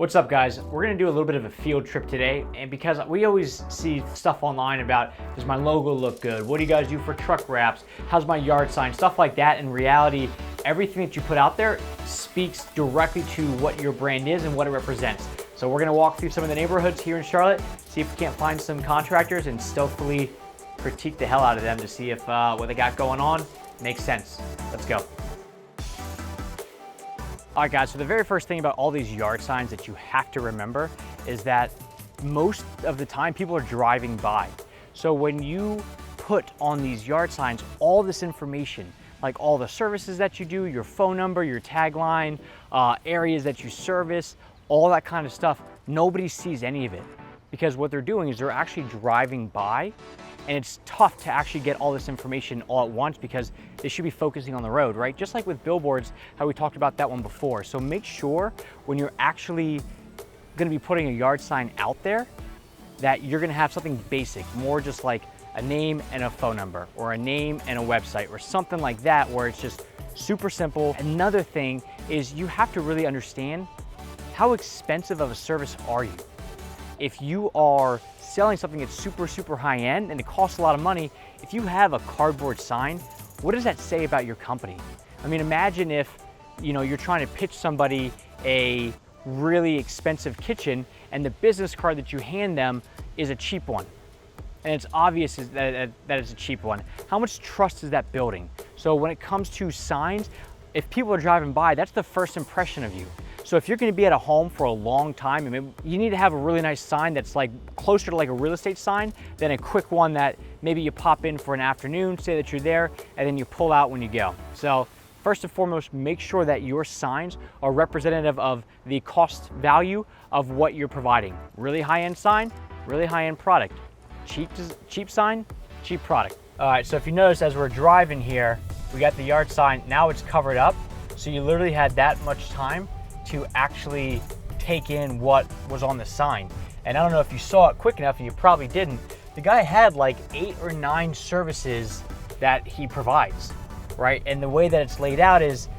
What's up, guys? We're gonna do a little bit of a field trip today, and because we always see stuff online about, does my logo look good? What do you guys do for truck wraps? How's my yard sign? Stuff like that. In reality, everything that you put out there speaks directly to what your brand is and what it represents. So we're gonna walk through some of the neighborhoods here in Charlotte, see if we can't find some contractors and stealthily critique the hell out of them to see if what they got going on makes sense. Let's go. All right, guys, so the very first thing about all these yard signs that you have to remember is that most of the time people are driving by. So when you put on these yard signs all this information, like all the services that you do, your phone number, your tagline, areas that you service, all that kind of stuff, nobody sees any of it. Because what they're doing is they're actually driving by, and it's tough to actually get all this information all at once because they should be focusing on the road, right? Just like with billboards, how we talked about that one before. So make sure when you're actually gonna be putting a yard sign out there that you're gonna have something basic, more just like a name and a phone number, or a name and a website, or something like that, where it's just super simple. Another thing is you have to really understand how expensive of a service are you. If you are selling something that's super high end and it costs a lot of money, if you have a cardboard sign, what does that say about your company? I mean, imagine if you're trying to pitch somebody a really expensive kitchen and the business card that you hand them is a cheap one. And it's obvious that it's a cheap one. How much trust is that building? So when it comes to signs, if people are driving by, that's the first impression of you. So if you're gonna be at a home for a long time, I mean, you need to have a really nice sign that's like closer to like a real estate sign than a quick one that maybe you pop in for an afternoon, say that you're there, and then you pull out when you go. So first and foremost, make sure that your signs are representative of the cost value of what you're providing. Really high-end sign, really high-end product. Cheap sign, cheap product. All right, so if you notice as we're driving here, we got the yard sign, now it's covered up. So you literally had that much time to actually take in what was on the sign. And I don't know if you saw it quick enough, and you probably didn't. The guy had like 8 or 9 services that he provides, right? And the way that it's laid out is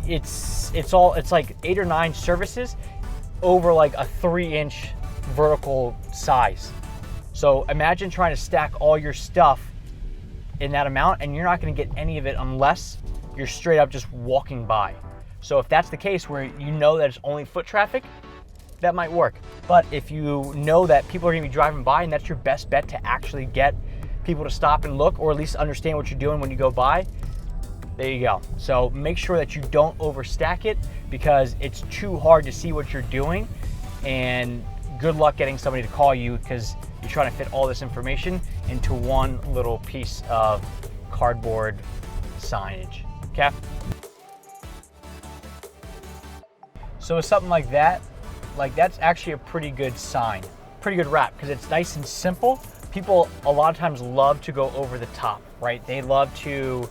it's like 8 or 9 services over like a 3-inch vertical size. So imagine trying to stack all your stuff in that amount, and you're not gonna get any of it unless you're straight up just walking by. So if that's the case where you know that it's only foot traffic, that might work. But if you know that people are gonna be driving by and that's your best bet to actually get people to stop and look, or at least understand what you're doing when you go by, there you go. So make sure that you don't overstack it, because it's too hard to see what you're doing, and good luck getting somebody to call you because you're trying to fit all this information into one little piece of cardboard signage, okay? So with something like that, that's actually a pretty good sign, pretty good wrap, because it's nice and simple. People a lot of times love to go over the top, right? They love to,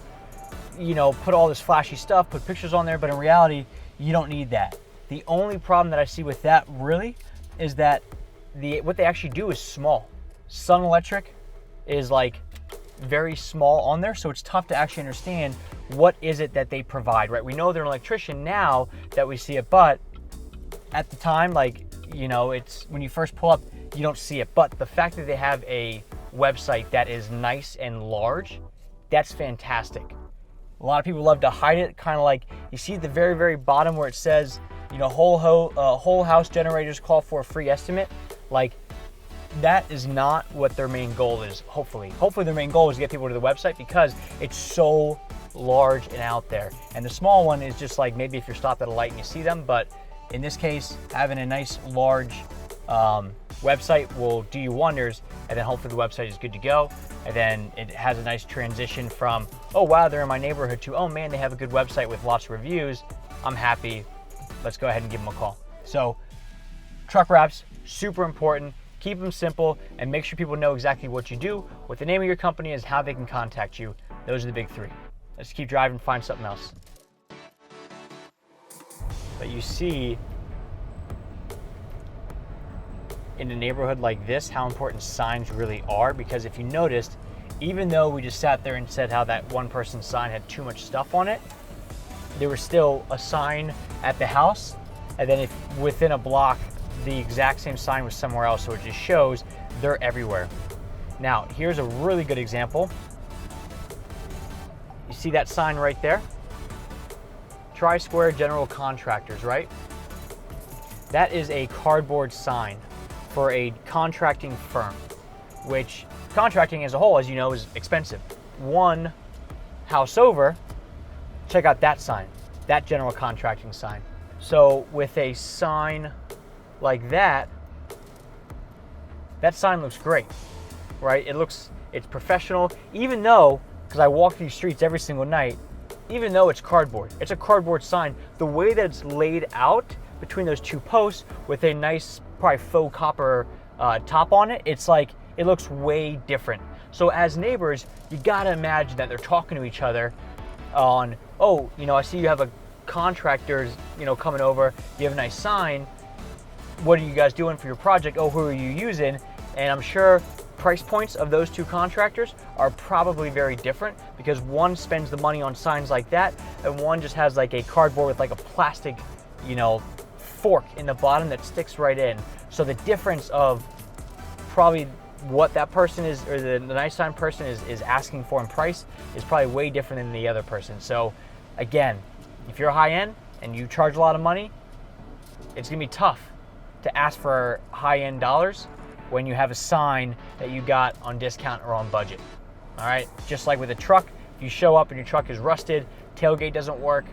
put all this flashy stuff, put pictures on there, but in reality, you don't need that. The only problem that I see with that really is that what they actually do is small. Sun Electric is like very small on there, so it's tough to actually understand what is it that they provide, right? We know they're an electrician now that we see it, but at the time, it's when you first pull up, you don't see it. But the fact that they have a website that is nice and large, that's fantastic. A lot of people love to hide it, kind of like you see at the very bottom where it says, whole house generators call for a free estimate. Like, that is not what their main goal is, hopefully. Hopefully their main goal is to get people to the website because it's so large and out there. And the small one is just like maybe if you're stopped at a light and you see them, but in this case, having a nice large website will do you wonders, and then hopefully the website is good to go. And then it has a nice transition from, oh wow, they're in my neighborhood, to, oh man, they have a good website with lots of reviews. I'm happy, let's go ahead and give them a call. So truck wraps, super important. Keep them simple and make sure people know exactly what you do, what the name of your company is, how they can contact you. Those are the big 3. Let's keep driving and find something else. But you see in a neighborhood like this how important signs really are, because if you noticed, even though we just sat there and said how that one person's sign had too much stuff on it, there was still a sign at the house, and then if within a block the exact same sign was somewhere else, so it just shows they're everywhere. Now, here's a really good example. You see that sign right there? Tri-Square General Contractors, right? That is a cardboard sign for a contracting firm, which contracting as a whole, as you know, is expensive. One house over, check out that sign, that general contracting sign. So with a sign like that, that sign looks great, right? It's professional, even though, because I walk these streets every single night, even though it's cardboard, it's a cardboard sign. The way that it's laid out between those two posts with a nice, probably faux copper top on it, it's like, it looks way different. So as neighbors, you gotta imagine that they're talking to each other on, oh, you know, I see you have a contractors, you know, coming over, you have a nice sign, what are you guys doing for your project? Oh, who are you using? And I'm sure price points of those two contractors are probably very different, because one spends the money on signs like that and one just has like a cardboard with like a plastic, you know, fork in the bottom that sticks right in. So the difference of probably what that person is, or the nice sign person is asking for in price, is probably way different than the other person. So again, if you're high end and you charge a lot of money, it's gonna be tough to ask for high end dollars when you have a sign that you got on discount or on budget. All right, just like with a truck, if you show up and your truck is rusted, tailgate doesn't work,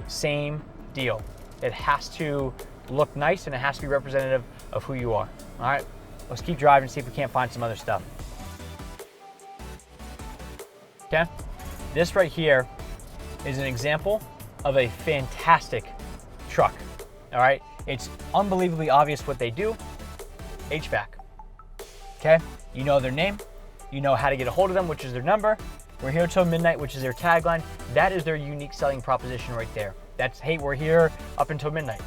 same deal. It has to look nice and it has to be representative of who you are. All right, let's keep driving and see if we can't find some other stuff. Okay, this right here is an example of a fantastic truck. All right, it's unbelievably obvious what they do. HVAC. Okay, you know their name, you know how to get a hold of them, which is their number. We're here till midnight, which is their tagline. That is their unique selling proposition right there. That's, hey, we're here up until midnight,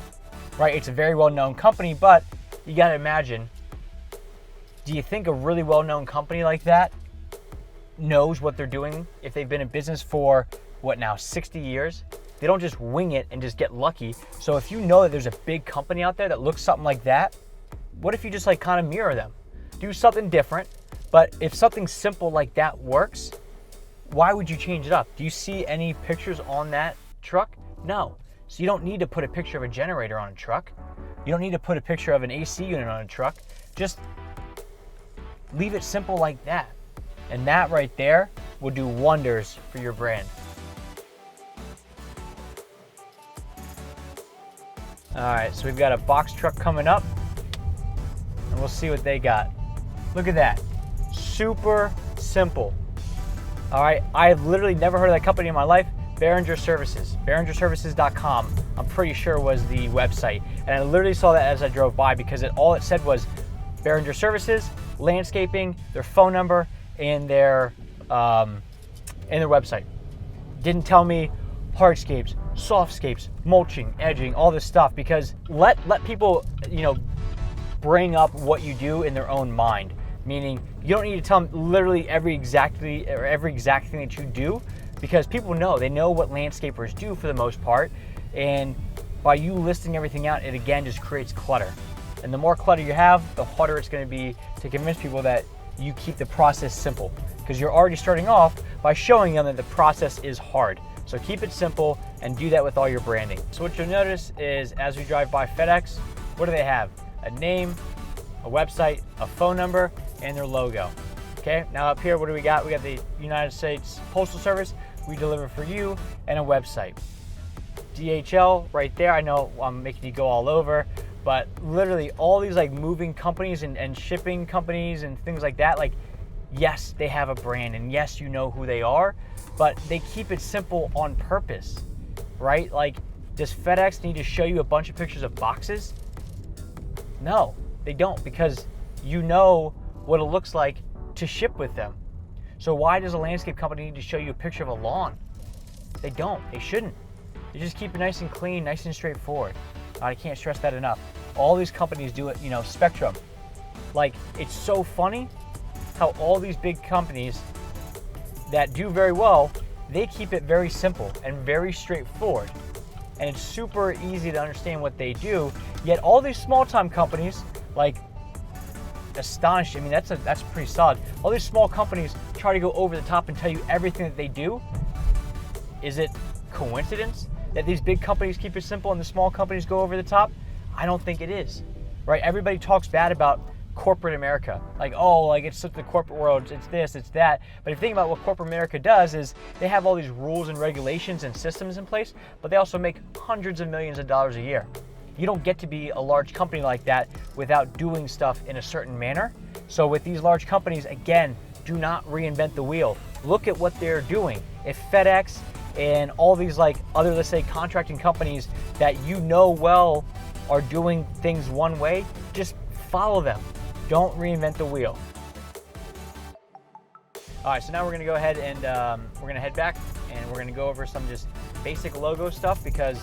right? It's a very well-known company, but you gotta imagine, do you think a really well-known company like that knows what they're doing if they've been in business for, what now, 60 years? They don't just wing it and just get lucky. So if you know that there's a big company out there that looks something like that, what if you just like kind of mirror them? Do something different, but if something simple like that works, why would you change it up? Do you see any pictures on that truck? No. So you don't need to put a picture of a generator on a truck. You don't need to put a picture of an AC unit on a truck. Just leave it simple like that. And that right there will do wonders for your brand. All right, so we've got a box truck coming up and we'll see what they got. Look at that, super simple. All right, I have literally never heard of that company in my life. Behringer Services, BehringerServices.com, I'm pretty sure was the website. And I literally saw that as I drove by, because all it said was Behringer Services, landscaping, their phone number, and their website. Didn't tell me hardscapes, softscapes, mulching, edging, all this stuff, because let people, you know, bring up what you do in their own mind. Meaning, you don't need to tell them literally every exact thing that you do, because people know, they know what landscapers do for the most part. And by you listing everything out, it again just creates clutter. And the more clutter you have, the harder it's going to be to convince people that you keep the process simple, because you're already starting off by showing them that the process is hard. So keep it simple and do that with all your branding. So what you'll notice is, as we drive by FedEx, what do they have? A name, a website, a phone number, and their logo. Okay, now up here, what do we got? We got the United States Postal Service, we deliver for you, and a website. DHL right there. I know I'm making you go all over, but literally all these like moving companies and shipping companies and things like that, like, yes, they have a brand, and yes, you know who they are, but they keep it simple on purpose, right? Like, does FedEx need to show you a bunch of pictures of boxes? No, they don't, because you know what it looks like to ship with them. So why does a landscape company need to show you a picture of a lawn? They don't, they shouldn't. They just keep it nice and clean, nice and straightforward. I can't stress that enough. All these companies do it, you know, Spectrum. Like, it's so funny how all these big companies that do very well, they keep it very simple and very straightforward. and it's super easy to understand what they do. Yet all these small-time companies, like Astonish, I mean, that's pretty solid. All these small companies try to go over the top and tell you everything that they do. Is it coincidence that these big companies keep it simple and the small companies go over the top? I don't think it is, right? Everybody talks bad about corporate America. Like, oh, like it's the corporate world, it's this, it's that. But if you think about what corporate America does is they have all these rules and regulations and systems in place, but they also make hundreds of millions of dollars a year. You don't get to be a large company like that without doing stuff in a certain manner. So with these large companies, again, do not reinvent the wheel. Look at what they're doing. If FedEx and all these like other, let's say, contracting companies that you know well are doing things one way, just follow them. Don't reinvent the wheel. All right, so now we're gonna go ahead and we're gonna head back and we're gonna go over some just basic logo stuff, because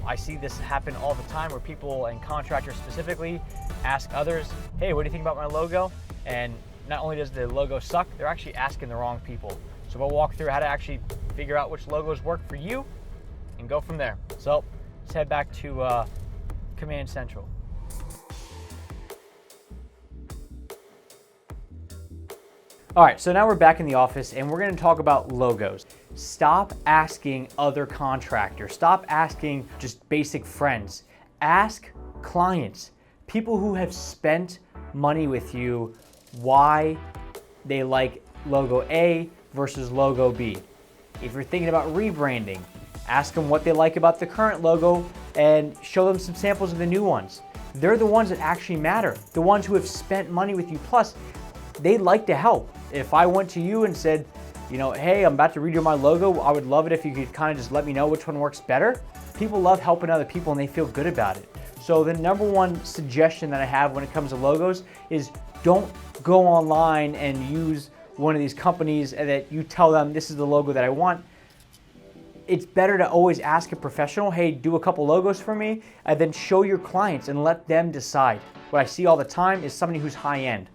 I see this happen all the time where people, and contractors specifically, ask others, hey, what do you think about my logo? And not only does the logo suck, they're actually asking the wrong people. So we'll walk through how to actually figure out which logos work for you and go from there. So let's head back to Command Central. All right, so now we're back in the office and we're gonna talk about logos. Stop asking other contractors. Stop asking just basic friends. Ask clients, people who have spent money with you, why they like logo A versus logo B. If you're thinking about rebranding, ask them what they like about the current logo and show them some samples of the new ones. They're the ones that actually matter, the ones who have spent money with you. Plus, they'd like to help. If I went to you and said, you know, hey, I'm about to redo my logo, I would love it if you could kind of just let me know which one works better. People love helping other people and they feel good about it. So the number one suggestion that I have when it comes to logos is don't go online and use one of these companies and that you tell them this is the logo that I want. It's better to always ask a professional, hey, do a couple logos for me, and then show your clients and let them decide. What I see all the time is somebody who's high end,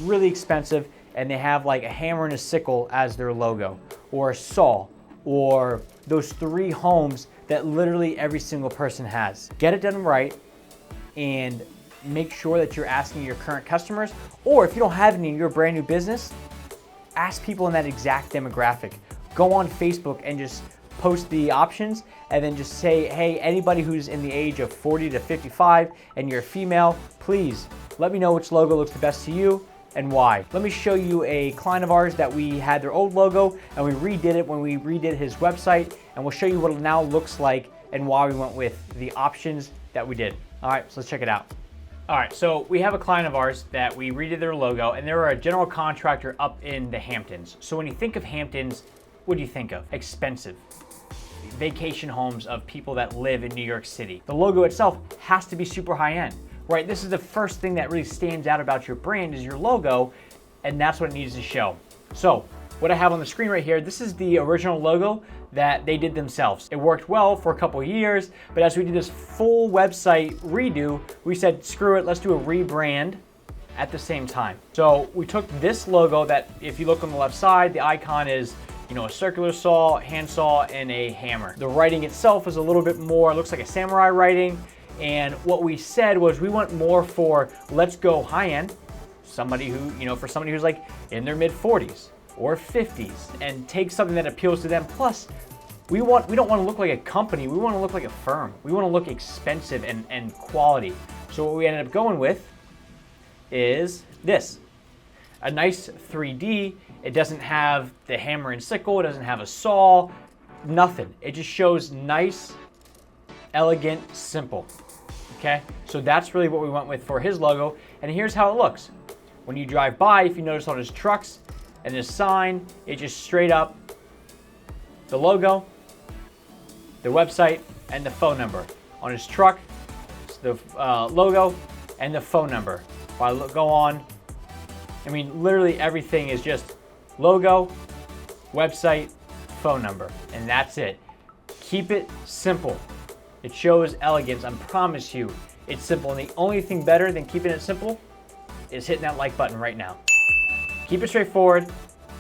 really expensive, and they have like a hammer and a sickle as their logo, or a saw, or those 3 homes that literally every single person has. Get it done right and make sure that you're asking your current customers, or if you don't have any in your brand new business, ask people in that exact demographic. Go on Facebook and just post the options and then just say, hey, anybody who's in the age of 40 to 55 and you're a female, please let me know which logo looks the best to you and why. Let me show you a client of ours that we had their old logo and we redid it when we redid his website, and we'll show you what it now looks like and why we went with the options that we did. All right, so let's check it out. All right, so we have a client of ours that we redid their logo, and they're a general contractor up in the Hamptons. So when you think of Hamptons, what do you think of? Expensive. Vacation homes of people that live in New York City. The logo itself has to be super high end, right? This is the first thing that really stands out about your brand is your logo, and that's what it needs to show. So what I have on the screen right here, this is the original logo that they did themselves. It worked well for a couple of years, but as we did this full website redo, we said, screw it, let's do a rebrand at the same time. So we took this logo that, if you look on the left side, the icon is, you know, a circular saw, handsaw, and a hammer. The writing itself is a little bit more, it looks like a samurai writing. And what we said was we went more for, let's go high end, somebody who, you know, for somebody who's like in their mid 40s or 50s, and take something that appeals to them. Plus, we don't want to look like a company, we want to look like a firm. We want to look expensive and quality. So what we ended up going with is this. A nice 3D. It doesn't have the hammer and sickle, it doesn't have a saw, nothing. It just shows nice, elegant, simple. Okay, so that's really what we went with for his logo, and here's how it looks. When you drive by, if you notice on his trucks and his sign, it just straight up the logo, the website, and the phone number. On his truck, the logo and the phone number. If I go on, I mean, literally everything is just logo, website, phone number, and that's it. Keep it simple. It shows elegance, I promise you, it's simple. And the only thing better than keeping it simple is hitting that like button right now. Keep it straightforward.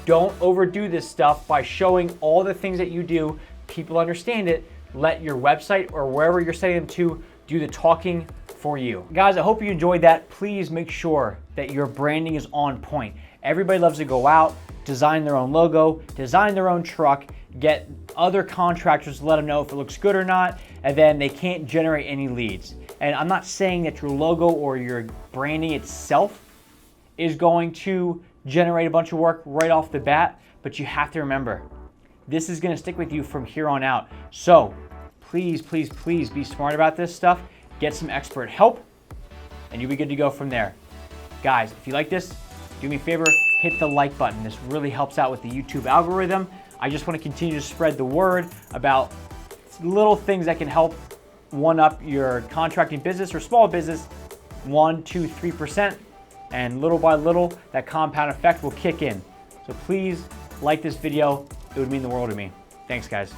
Don't overdo this stuff by showing all the things that you do. People understand it. let your website or wherever you're setting them to do the talking for you. Guys, I hope you enjoyed that. Please make sure that your branding is on point. Everybody loves to go out, design their own logo, design their own truck, get other contractors to let them know if it looks good or not, and then they can't generate any leads. And I'm not saying that your logo or your branding itself is going to generate a bunch of work right off the bat, but you have to remember, this is gonna stick with you from here on out. So please, please, please be smart about this stuff, get some expert help, and you'll be good to go from there. Guys, if you like this, do me a favor, hit the like button. This really helps out with the YouTube algorithm. I just want to continue to spread the word about little things that can help one up your contracting business or small business 1, 2, 3%, and little by little that compound effect will kick in. So please like this video. It would mean the world to me. Thanks, guys.